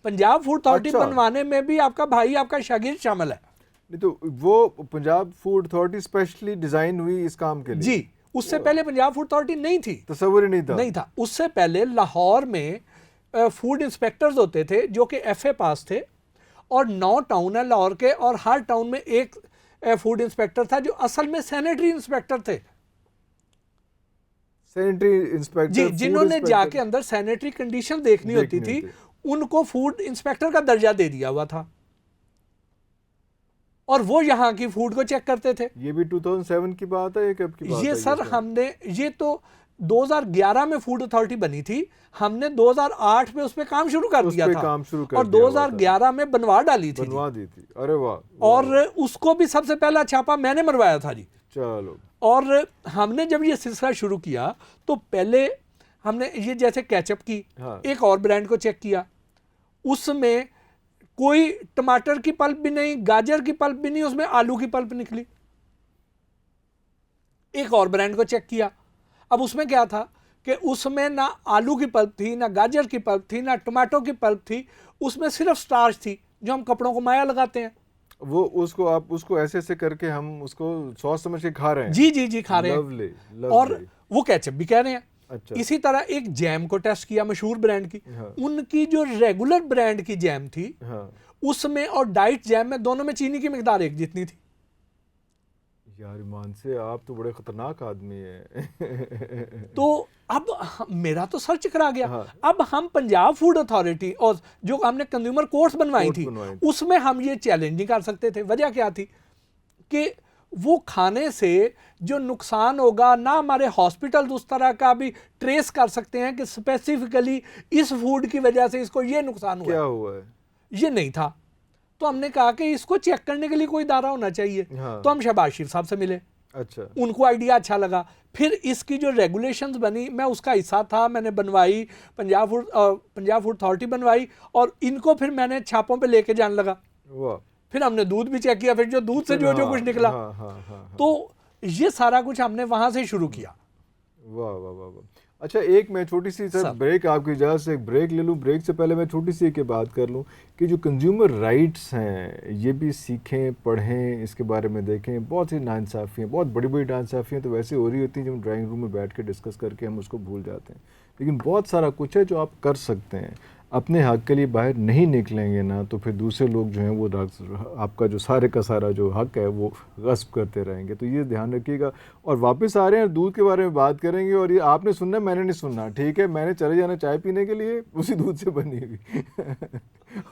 Punjab food authority बनवाने में भी आपका भाई, आपका शागिर्द शामिल है। नहीं तो वो Punjab food authority specially design हुई इस काम के लिए? जी, उससे पहले पंजाब फूड अथॉरिटी नहीं थी, तस्वुर ही नहीं था। उससे पहले लाहौर में फूड इंस्पेक्टर्स होते थे जो कि FA पास थे, और 9 टाउन है लाहौर के, और हर टाउन में एक फूड इंस्पेक्टर था जो असल में सैनिटरी इंस्पेक्टर थे। सैनिटरी इंस्पेक्टर जी, जिन्होंने जाके अंदर सैनिटरी कंडीशन देखनी होती थी, उनको फूड इंस्पेक्टर का दर्जा दे दिया हुआ था, और वो यहाँ की फूड को चेक करते थे। ये भी 2007 की बात है, ये कब की बात ये है? सर हमने, ये तो 2011 में फूड अथॉरिटी बनी थी, हमने 2008 में उस पर काम शुरू कर दिया था, काम शुरू कर और 2011 में बनवा डाली थी, बनवा दी थी। अरे वाह। और उसको भी सबसे पहला छापा मैंने मरवाया था जी। चलो। और हमने जब ये सिलसिला शुरू किया तो पहले हमने ये जैसे केचप की एक और ब्रांड को चेक किया, उसमें कोई टमाटर की पल्प भी नहीं, गाजर की पल्प भी नहीं, उसमें आलू की पल्प निकली। एक और ब्रांड को चेक किया, अब उसमें क्या था कि उसमें ना आलू की पल्प थी, ना गाजर की पल्प थी, ना टमाटो की पल्प थी, उसमें सिर्फ स्टार्च थी जो हम कपड़ों को माया लगाते हैं। वो उसको आप उसको ऐसे ऐसे करके हम उसको सॉस समझ के खा रहे हैं। जी जी जी, खा रहे हैं। लवली। और वो केचप भी कह रहे हैं। अच्छा। इसी तरह एक जैम को टेस्ट किया मशहूर ब्रांड की, उनकी जो रेगुलर ब्रांड की जैम थी, उसमें और डाइट जैम में दोनों में चीनी की मिकदार एक जितनी थी। यार ईमान से आप तो बड़े खतरनाक आदमी है। तो अब मेरा तो सर चकरा गया। अब हम पंजाब फूड अथॉरिटी और जो हमने कंज्यूमर कोर्ट्स बनवाई थी, उसमें हम ये चैलेंज नहीं कर सकते थे। वजह क्या थी कि वो खाने से जो नुकसान होगा ना, हमारे हॉस्पिटल उस तरह का भी ट्रेस कर सकते हैं कि स्पेसिफिकली इस फूड की वजह से इसको ये नुकसान हुआ। क्या हुआ है ये नहीं था। तो हमने कहा कि इसको चेक करने के लिए कोई इदारा होना चाहिए। तो हम शहबाज शरीफ साहब से मिले। अच्छा। उनको आइडिया अच्छा लगा। फिर इसकी जो रेगुलेशंस बनी, मैं उसका हिस्सा था, मैंने बनवाई, पंजाब फूड अथॉरिटी बनवाई, और इनको फिर मैंने छापों पे लेके जाने लगा। फिर हमने दूध भी चेक किया, फिर जो दूध से जो कुछ निकला। तो ये सारा कुछ हमने वहां से शुरू किया। वाह वाह वाह वाह। अच्छा, एक मैं छोटी सी सर ब्रेक, आपकी इजाज़त से एक ब्रेक ले लूँ। ब्रेक से पहले मैं छोटी सी एक बात कर लूँ कि जो कंज्यूमर राइट्स हैं ये भी सीखें, पढ़ें, इसके बारे में देखें। बहुत सी नाइंसाफ़ियाँ, बहुत बड़ी बड़ी नाइंसाफ़ियाँ तो वैसे हो रही होती हैं जब ड्राइंग रूम में बैठ के डिस्कस करके हम उसको भूल जाते हैं, लेकिन बहुत सारा कुछ है जो आप कर सकते हैं। अपने हक़ के लिए बाहर नहीं निकलेंगे ना तो फिर दूसरे लोग जो हैं वो आपका जो सारे का सारा जो हक़ है वो गस्ब करते रहेंगे। तो ये ध्यान रखिएगा। और वापस आ रहे हैं, दूध के बारे में बात करेंगे। और ये आपने सुनना, मैंने नहीं सुनना, ठीक है? मैंने चले जाना चाय पीने के लिए उसी दूध से बनी हुई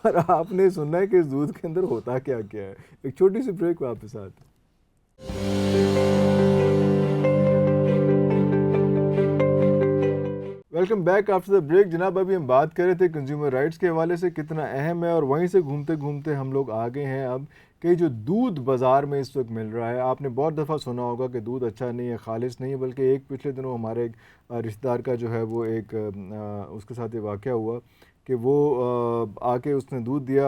और आपने सुनना है कि इस दूध के अंदर होता क्या क्या है। एक छोटी सी ब्रेक, वापस आते हैं। Welcome back after the break. जनाब, अभी हम बात कर रहे थे कंज्यूमर राइट्स के हवाले से कितना अहम है, और वहीं से घूमते घूमते हम लोग आ गए हैं अब कि जो दूध बाज़ार में इस वक्त मिल रहा है। आपने बहुत दफ़ा सुना होगा कि दूध अच्छा नहीं है, खालिस नहीं है, बल्कि एक पिछले दिनों हमारे एक रिश्तेदार का जो है वो एक उसके साथ ये वाक़या हुआ कि वो आके उसने दूध दिया,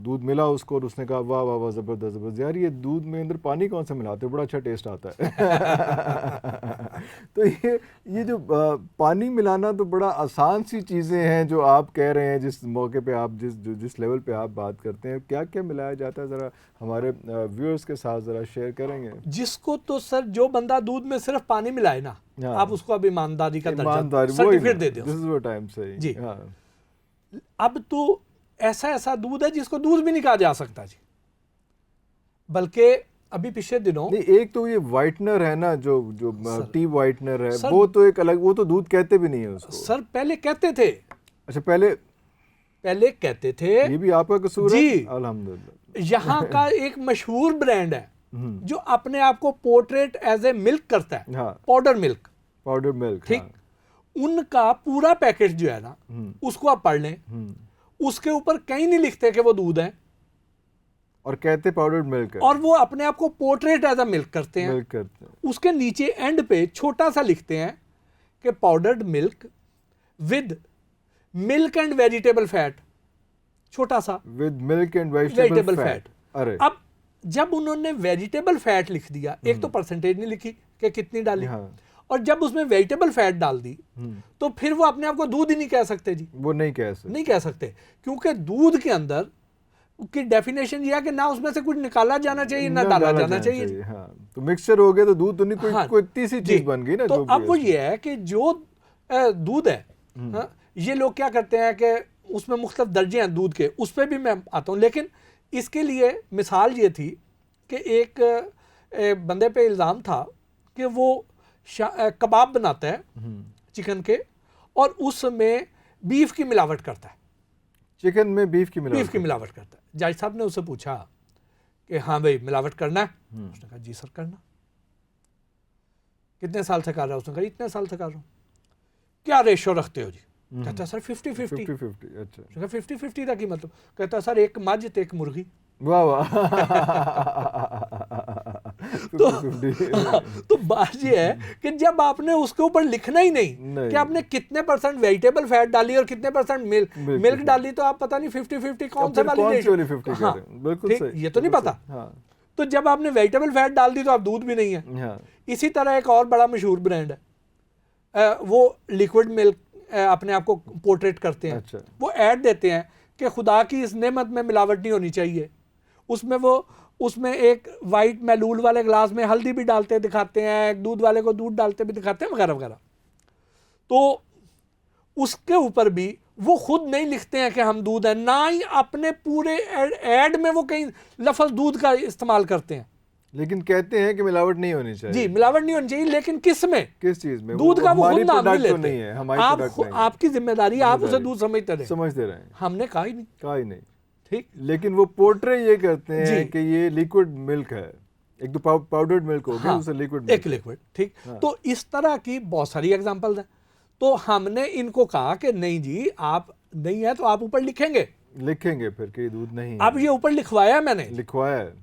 दूध मिला उसको, और उसने कहा वाह वाह वाह, ज़बरदस्त ज़बरदस्त, यार ये दूध में अंदर पानी कौन सा मिलाते हो, बड़ा अच्छा टेस्ट आता है। तो ये जो पानी मिलाना तो बड़ा आसान सी चीज़ें हैं जो आप कह रहे हैं, जिस मौके पे आप जिस लेवल पे आप बात करते हैं, क्या क्या मिलाया जाता है, ज़रा हमारे व्यूअर्स के साथ ज़रा शेयर करेंगे। जिसको तो सर, जो बंदा दूध में सिर्फ पानी मिलाए ना, आप उसको अब ईमानदारी का दर्जा सर्टिफिकेट दे दो। This is what I am saying ji. अब तो ऐसा दूध है जिसको दूध भी नहीं कहा जा सकता जी। बल्कि अभी पिछले दिनों नहीं, एक तो ये वाइटनर है ना, जो टी वाइटनर है, वो तो एक अलग, वो तो दूध कहते भी नहीं है उसको। सर पहले कहते थे। अच्छा, पहले कहते थे। ये भी आपका कसूर है? अल्हम्दुलिल्लाह। यहाँ का एक मशहूर ब्रांड है जो अपने आप को पोर्ट्रेट एज ए मिल्क करता है। हाँ। Powder milk. ठीक। हाँ। उनका पूरा पैकेज जो है ना, उसको आप पढ़ लें, उसके ऊपर कहीं नहीं लिखते कि वो दूध है, और कहते पाउडर्ड मिल्क है, और वो अपने आप को पोर्ट्रेट एज अ मिल्क करते हैं। उसके नीचे एंड पे छोटा सा लिखते हैं कि powdered milk with milk and vegetable fat, छोटा सा, with milk and vegetable fat. अरे अब जब उन्होंने वेजिटेबल फैट लिख दिया, एक तो परसेंटेज नहीं लिखी कि कितनी डाली। हाँ। और जब उसमें वेजिटेबल फैट डाल दी तो फिर वो अपने आप को दूध ही नहीं कह सकते जी, वो नहीं कह सकते क्योंकि दूध के अंदर की डेफिनेशन ये है कि ना उसमें से कुछ निकाला जाना चाहिए ना डाला जाना चाहिए। हाँ, तो मिक्सचर हो गया तो दूध तो नहीं, कोई हाँ, कोई तीसरी चीज बन गई ना। तो अब वो ये है कि जो दूध है, हाँ, ये लोग क्या करते हैं कि उसमें मुख्तलिफ दर्जे हैं दूध के, उस पर भी मैं आता हूँ। लेकिन इसके लिए मिसाल ये थी कि एक बंदे पे इल्ज़ाम था कि वो कबाब बनाता है चिकन के और उसमें बीफ की मिलावट करता है। चिकन में बीफ की मिलावट करता है। जज साहब ने उससे पूछा कि हाँ भाई मिलावट करना है? उसने कहा जी सर करना। कितने साल से कर रहा है? उसने कहा इतने साल से कर रहा हूँ। क्या रेशो रखते हो जी? कहता सर 50-50। अच्छा 50-50 था कि मतलब? कहता सर एक मझ तो एक मुर्गी। वाह वाह। तो बात ये है कि जब आपने उसके ऊपर लिखना ही नहीं कि आपने कितने % वेजिटेबल फैट डाली और कितने % मिल्क डाली, तो आप पता नहीं 50-50 कौन से वाली रेशो। हाँ, बिल्कुल सही, ये तो नहीं पता। तो जब आपने वेजिटेबल फैट डाल दी तो आप दूध भी नहीं है। इसी तरह एक और बड़ा मशहूर ब्रांड है, वो लिक्विड मिल्क अपने आप को पोर्ट्रेट करते हैं। अच्छा। वो ऐड देते हैं कि खुदा की इस नेमत में मिलावट नहीं होनी चाहिए। उसमें एक वाइट मैलूल वाले ग्लास में हल्दी भी डालते दिखाते हैं, एक दूध वाले को दूध डालते भी दिखाते हैं, वगैरह वगैरह। तो उसके ऊपर भी वो खुद नहीं लिखते हैं कि हम दूध है, ना ही अपने पूरे ऐड में वो कहीं लफ्ज़ दूध का इस्तेमाल करते हैं। लेकिन कहते हैं कि मिलावट नहीं होनी चाहिए। जी, मिलावट नहीं होनी चाहिए, लेकिन किस में? किस चीज में? दूध का वो खुद नाम नहीं लेते। नहीं है, हमारी प्रोडक्ट नहीं है। आपकी जिम्मेदारी, आप उसे दूध समझते रहे। हमने कहा ही नहीं। ठीक, लेकिन वो पोर्ट्रे ये करते हैं कि ये लिक्विड मिल्क है। एक तो पाउडर्ड मिल्क हो गया, उसे लिक्विड एक लिक्विड। ठीक, तो इस तरह की बहुत सारी एग्जांपल्स हैं। तो हमने इनको कहा कि नहीं जी, आप नहीं है तो आप ऊपर लिखेंगे फिर कि दूध नहीं। अब ये ऊपर लिखवाया मैंने, है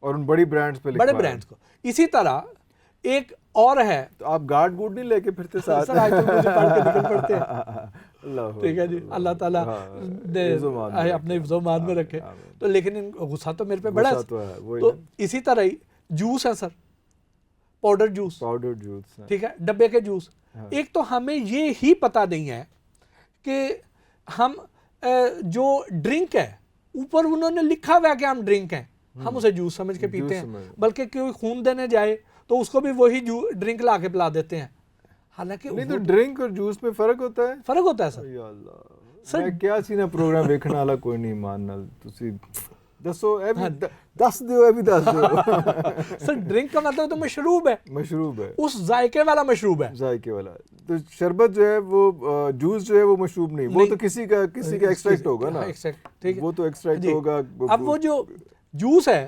और उन बड़ी ब्रांड्स पे बड़े ब्रांड्स को। इसी तरह एक और है, तो आप गार्ड गुड नहीं लेके फिरते साथ? सर आज तो मुझे पढ़ के निकल पड़ते हैं। ठीक है जी, अल्लाह ताला ने अपने हिफ्ज़-ओ-मान में रखे। तो लेकिन गुस्सा तो मेरे पे बड़ा है। तो इसी तरह ही जूस है सर, पाउडर जूस, ठीक है, डब्बे के जूस। एक तो हमें ये ही पता नहीं है कि हम जो ड्रिंक है ऊपर उन्होंने लिखा हुआ है कि हम ड्रिंक हैं, हम उसे जूस समझ के पीते हैं। बल्कि कोई खून देने जाए तो उसको भी वही ड्रिंक ला के पिला देते हैं। हालांकि नहीं, तो ड्रिंक और जूस में फर्क होता है? फर्क होता है सर। या अल्लाह, मैं क्या सी ना प्रोग्राम देखने वाला कोई नहीं मानना। तुसी दसो दस दो। सर ड्रिंक का मतलब तो मशरूब है, उस जायके वाला मशरूब है। तो शरबत जो है वो, जूस जो है वो मशरूब नहीं, वो तो किसी का एक्सट्रैक्ट होगा ना। ठीक है, वो तो एक्सट्रैक्ट होगा। अब वो जो जूस है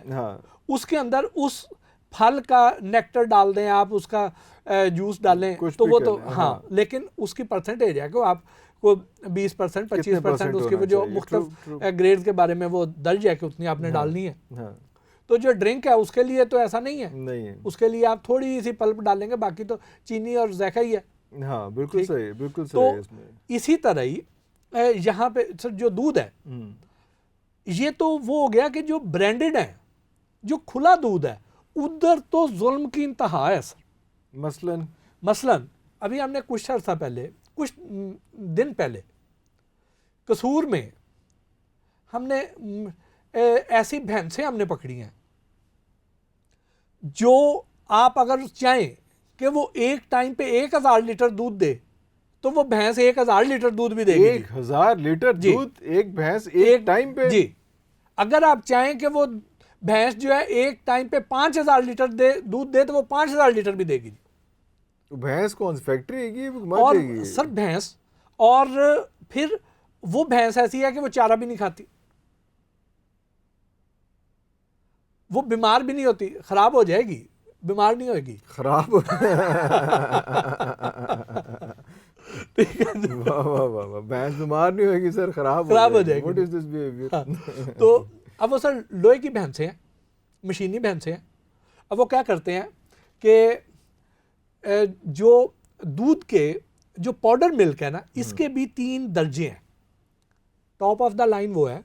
उसके अंदर उस फल का नेक्टर डाल दें आप, उसका जूस डालें तो वो तो हाँ, लेकिन उसकी परसेंटेज है कि आप को 20%, 25% उसके वो जो मुख्तलिफ ग्रेड्स के बारे में वो दर्ज है कि उतनी आपने डालनी है। तो जो ड्रिंक है उसके लिए तो ऐसा नहीं है। उसके लिए आप थोड़ी सी पल्प डालेंगे, बाकी तो चीनी और ज़ैका ही है। हाँ, बिल्कुल सही, बिल्कुल सही। तो इसी तरह ही यहाँ पे सर जो दूध है, ये तो वो हो गया कि जो ब्रांडेड है, जो खुला दूध है, उधर तो जुल्म की इंतहा है सर। मसलन अभी हमने कुछ अर्सा पहले, कुछ दिन पहले कसूर में हमने ऐसी भैंसें हमने पकड़ी हैं जो आप अगर चाहें कि वो एक टाइम पे 1000 लीटर दूध दे तो वो भैंस 1000 लीटर दूध भी देगी। 1000 लीटर दूध एक भैंस एक टाइम पे? जी। अगर आप चाहें कि वो भैंस जो है एक टाइम पे 5000 लीटर दूध दे तो वो 5000 लीटर भी देगी। तो भैंस कौन सी फैक्ट्री है? और सर भैंस, और फिर वो भैंस ऐसी है कि वो चारा भी नहीं खाती, वो बीमार भी नहीं होती, खराब हो जाएगी, बीमार नहीं होगी। खराब ठीक है, वाह, भैंस बीमार नहीं होगी सर, खराब हो जाएगी। What is this behaviour? तो अब वो सर लोहे की भैंसें हैं, मशीनी भैंसें हैं। अब वो क्या करते हैं कि जो दूध के जो पाउडर मिल्क है ना, इसके भी 3 दर्जे हैं। टॉप ऑफ द लाइन वो है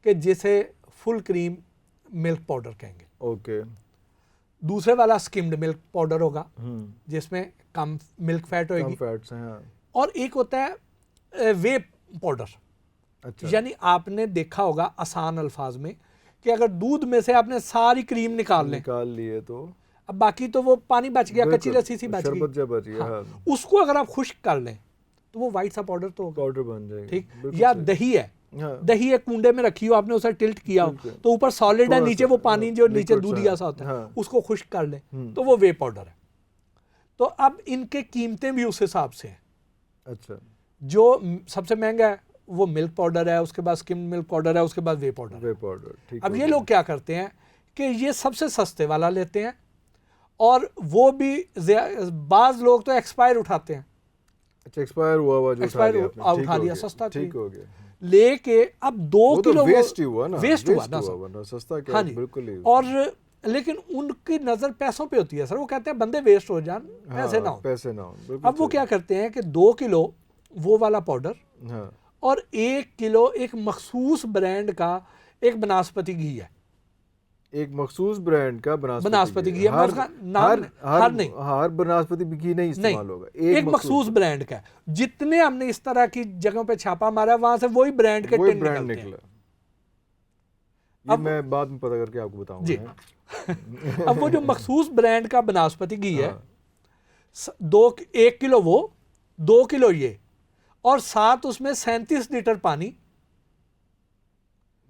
कि जिसे फुल क्रीम मिल्क पाउडर कहेंगे। ओके। दूसरे वाला स्किम्ड मिल्क पाउडर होगा जिसमें कम मिल्क फैट होएगी, फैट्स हैं, हाँ। और एक होता है वे पाउडर। अच्छा, यानी आपने देखा होगा आसान अल्फाज में कि अगर दूध में से आपने सारी क्रीम निकाल लिए तो अब बाकी तो वो पानी बच गया, कच्ची लस्सी सी बच शरबत जब बच गई, गया, हाँ, हाँ। उसको अगर आप खुश्क कर लें तो वो वाइट सा पाउडर तो पाउडर बन जाएगा, ठीक। बिल्कुल या सही। दही है, हाँ। दही एक कुंडे में रखी हो आपने, उसे टिल्ट किया हो बिल्कुल। तो ऊपर सॉलिड है, थोड़ा नीचे सा, वो पानी हाँ, जो नीचे लिक्विड दूधिया सा, सा होता है, हाँ। उसको खुश्क कर लें तो वो वे पाउडर है। तो अब इनके कीमतें भी उस हिसाब से हैं। अच्छा, जो सबसे महंगा है वो मिल्क पाउडर है, उसके बाद स्किम मिल्क पाउडर है, उसके बाद वे पाउडर है। वे पाउडर, ठीक। अब ये लोग क्या करते हैं कि ये सबसे सस्ते वाला लेते हैं, और वो भी बाज लोग तो एक्सपायर उठाते हैं। अच्छा, एक्सपायर हुआ जो एक्सपायर उठा लिया आपने, उठा लिया, सस्ता ठीक हो गया। लेके अब 2 वो किलो तो वेस्ट ही हुआ ना, वेस्ट हुआ ना सर। वरना सस्ता क्या, हाँ जी, बिल्कुल ही। और लेकिन उनकी नज़र पैसों पे होती है सर, वो कहते हैं बंदे वेस्ट हो जान, पैसे ना हो, पैसे ना हो, बिल्कुल अब वो सही। क्या करते हैं कि 2 किलो वो वाला पाउडर, हाँ, और 1 किलो एक मखसूस ब्रांड का एक बनास्पति घी है, एक मखसूस ब्रांड का बनास्पति घी है, मैं उसका नाम हर नहीं, हर बनास्पति घी नहीं इस्तेमाल होगा, एक मखसूस ब्रांड का है। जितने हमने इस तरह की जगहों पे छापा मारा वहां से वही ब्रांड के टिन निकलते हैं। ये मैं बाद में पता करके आपको बताऊंगा जी। अब वो जो मखसूस ब्रांड का बनास्पति घी है, 1 किलो वो, 2 किलो ये, और साथ उसमें 37 लीटर पानी।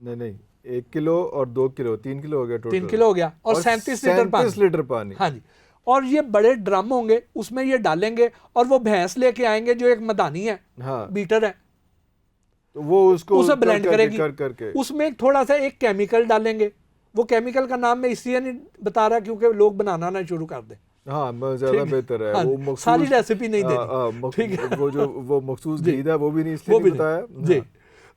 नहीं, 1 किलो और 2 किलो, 3 किलो हो गया टोटल। 3 किलो हो गया, और 37 लीटर पानी। हाँ जी, और ये बड़े ड्रम होंगे, उसमें ये डालेंगे, और वो भैंस लेके आएंगे जो एक मदानी है, हाँ, बीटर है, तो वो उसको उसे ब्लेंड करेगी, करके उसमें थोड़ा सा एक केमिकल डालेंगे। वो केमिकल का नाम मैं इसलिए नहीं बता रहा क्योंकि लोग बनाना ना शुरू कर दें। हाँ, ज्यादा बेहतर है। हाँ, वो मखसूस, सारी रेसिपी नहीं देनी, ठीक है। वो मखसूस घी था वो भी नहीं, इसलिए नहीं बताया जी।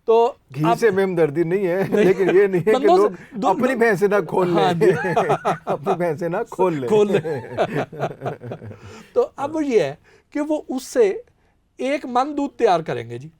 तो घी से में हमदर्दी नहीं है, लेकिन ये नहीं है कि लोग अपनी भैंसे ना खोल लें, अपनी भैंसे ना खोल लें। तो अब ये है कि वो उससे 1 मन दूध तैयार करेंगे जी।